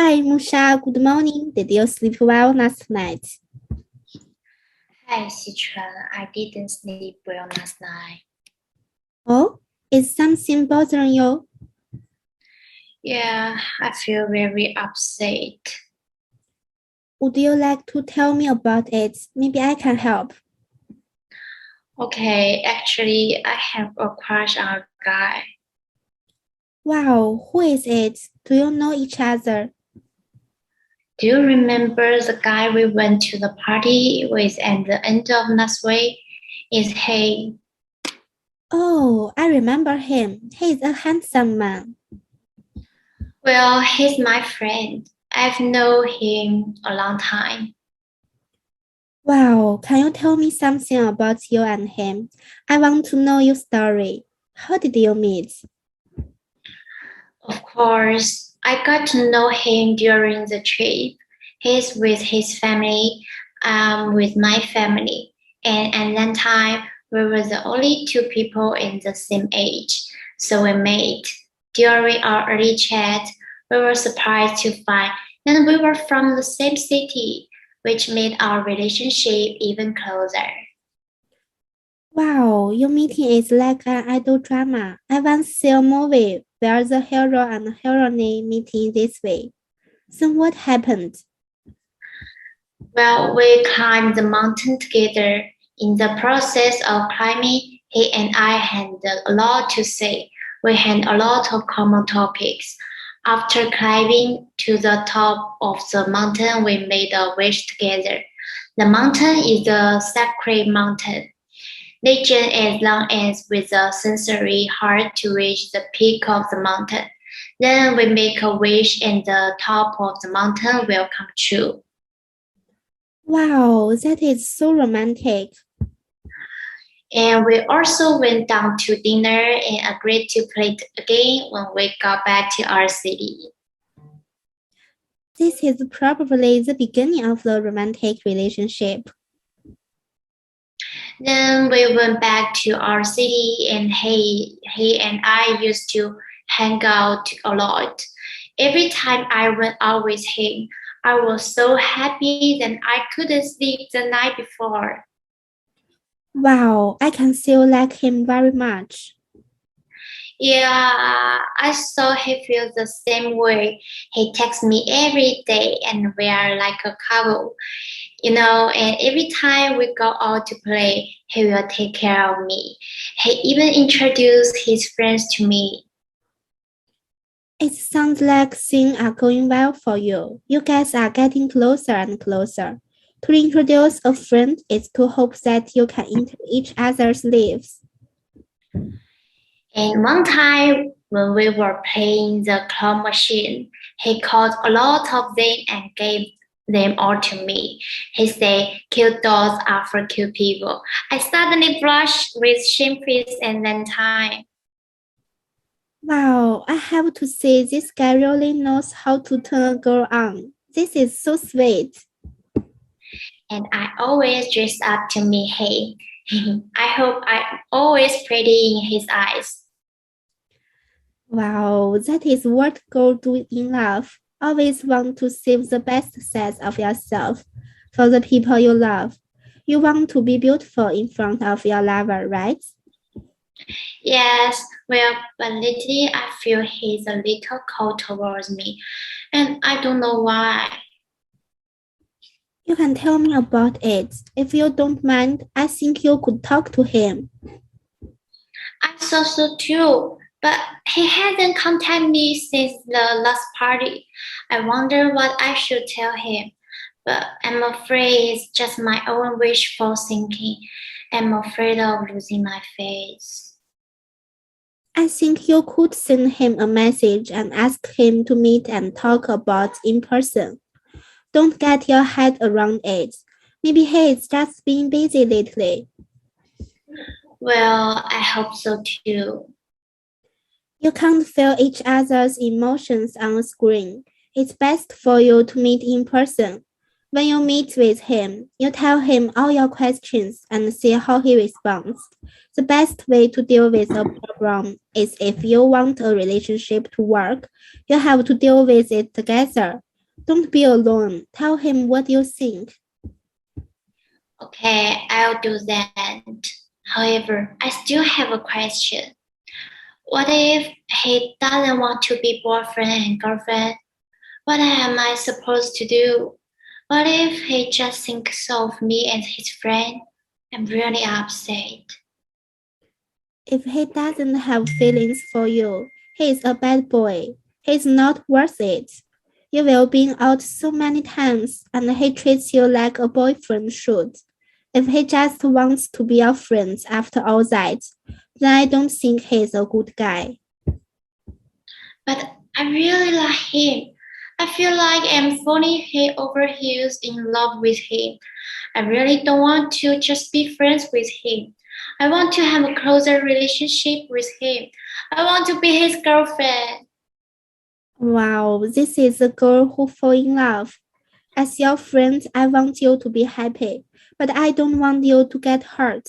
Hi, Musha. Good morning. Did you sleep well last night? Hi, Sichuan. I didn't sleep well last night. Oh, is something bothering you? Yeah, I feel very upset. Would you like to tell me about it? Maybe I can help. Okay, actually, I have a crush on a guy. Wow, who is it? Do you know each other? Do you remember the guy we went to the party with at the end of last week? Is he? Oh, I remember him. He's a handsome man. Well, he's my friend. I've known him a long time. Wow, can you tell me something about you and him? I want to know your story. How did you meet? Of course, I got to know him during the trip. He's with his family, with my family. And at that time, we were the only two people in the same age. So we met. During our early chat, we were surprised to find that we were from the same city, which made our relationship even closer. Wow, your meeting is like an idol drama. I once saw a movie where the hero and heroine meeting this way. So what happened? Well, we climbed the mountain together. In the process of climbing, he and I had a lot to say. We had a lot of common topics. After climbing to the top of the mountain, we made a wish together. The mountain is a sacred mountain. Legend as long as with a sincere heart to reach the peak of the mountain. Then we make a wish and the top of the mountain will come true. Wow, that is so romantic. And we also went down to dinner and agreed to play again when we got back to our city. This is probably the beginning of the romantic relationship. Then we went back to our city and he and I used to hang out a lot. Every time I went out with him, I was so happy that I couldn't sleep the night before. Wow, I can still like him very much. Yeah, I saw he feels the same way. He texts me every day and we are like a couple. And every time we go out to play, he will take care of me. He even introduced his friends to me. It sounds like things are going well for you. You guys are getting closer and closer. To introduce a friend is to hope that you can enter each other's lives. And one time when we were playing the claw machine, he caught a lot of them and gave them all to me. He said, cute dolls are for cute people. I suddenly blushed with shame face and then time. Wow, I have to say this guy really knows how to turn a girl on. This is so sweet. And I always dress up to meet him. I hope I'm always pretty in his eyes. Wow, that is what girls do in love. Always want to save the best side of yourself for the people you love. You want to be beautiful in front of your lover, right? Yes, well, but lately I feel he's a little cold towards me, and I don't know why. You can tell me about it. If you don't mind, I think you could talk to him. I thought so too, but he hasn't contacted me since the last party. I wonder what I should tell him, but I'm afraid it's just my own wishful thinking. I'm afraid of losing my face. I think you could send him a message and ask him to meet and talk about in person. Don't get your head around it. Maybe he is just being busy lately. Well, I hope so too. You can't feel each other's emotions on a screen. It's best for you to meet in person. When you meet with him, you tell him all your questions and see how he responds. The best way to deal with a problem is if you want a relationship to work, you have to deal with it together. Don't be alone. Tell him what you think. Okay, I'll do that. However, I still have a question. What if he doesn't want to be boyfriend and girlfriend? What am I supposed to do? What if he just thinks of me as his friend? I'm really upset. If he doesn't have feelings for you, he's a bad boy. He's not worth it. You will been out so many times and he treats you like a boyfriend should. If he just wants to be your friend after all that, then I don't think he's a good guy. But I really like him. I feel like I'm falling head over heels in love with him. I really don't want to just be friends with him. I want to have a closer relationship with him. I want to be his girlfriend. Wow, this is a girl who fall in love. As your friend, I want you to be happy, but I don't want you to get hurt.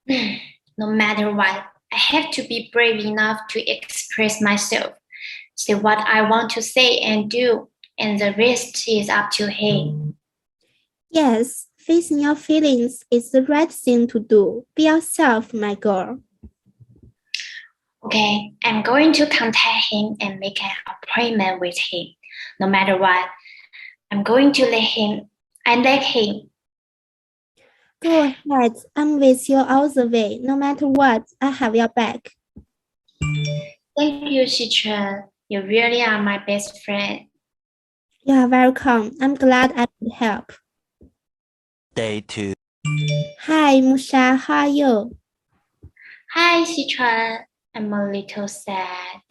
No matter what, I have to be brave enough to express myself, say what I want to say and do, and the rest is up to him. Yes, facing your feelings is the right thing to do. Be yourself, my girl. Okay, I'm going to contact him and make an appointment with him. No matter what, I'm going to let him. I let him. Go ahead, I'm with you all the way. No matter what, I have your back. Thank you, Shichen. You really are my best friend. You are welcome. I'm glad I could help. Day 2. Hi, Musha, how are you? Hi, Shichuan. I'm a little sad.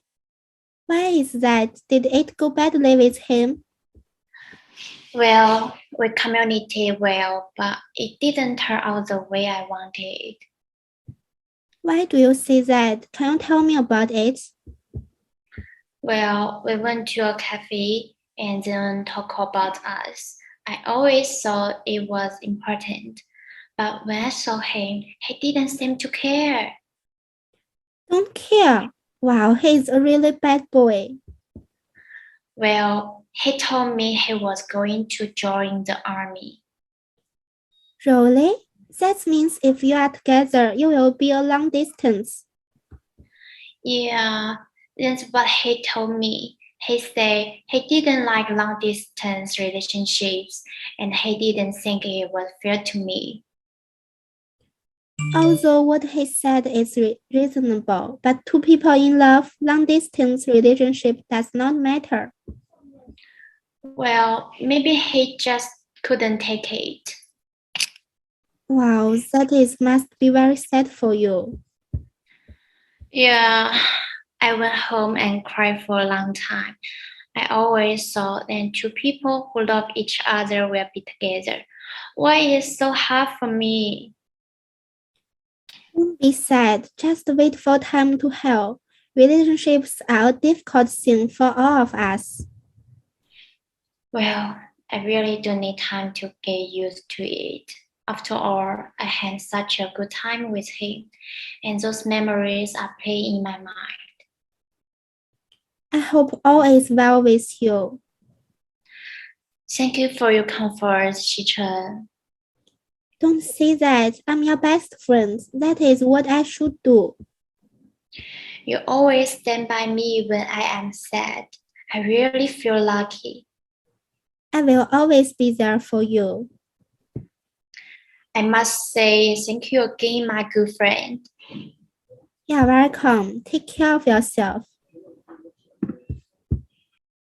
Why is that? Did it go badly with him? Well, we communicated well, but it didn't turn out the way I wanted. Why do you say that? Can you tell me about it? Well, we went to a cafe and then talked about us. I always thought it was important, but when I saw him, he didn't seem to care. Don't care. Wow, he's a really bad boy. Well, he told me he was going to join the army. Really? That means if you are together, you will be a long distance. Yeah, that's what he told me. He said he didn't like long distance relationships and he didn't think it was fair to me. Although what he said is reasonable, but two people in love, long distance relationship does not matter. Well, maybe he just couldn't take it. Wow, must be very sad for you. Yeah, I went home and cried for a long time. I always thought that two people who love each other will be together. Why is it so hard for me? Don't be sad, just wait for time to heal. Relationships are a difficult thing for all of us. Well, I really do need time to get used to it. After all, I had such a good time with him, and those memories are playing in my mind. I hope all is well with you. Thank you for your comfort, Shichen. Don't say that. I'm your best friend. That is what I should do. You always stand by me when I am sad. I really feel lucky. I will always be there for you. I must say thank you again, my good friend. You're welcome. Take care of yourself.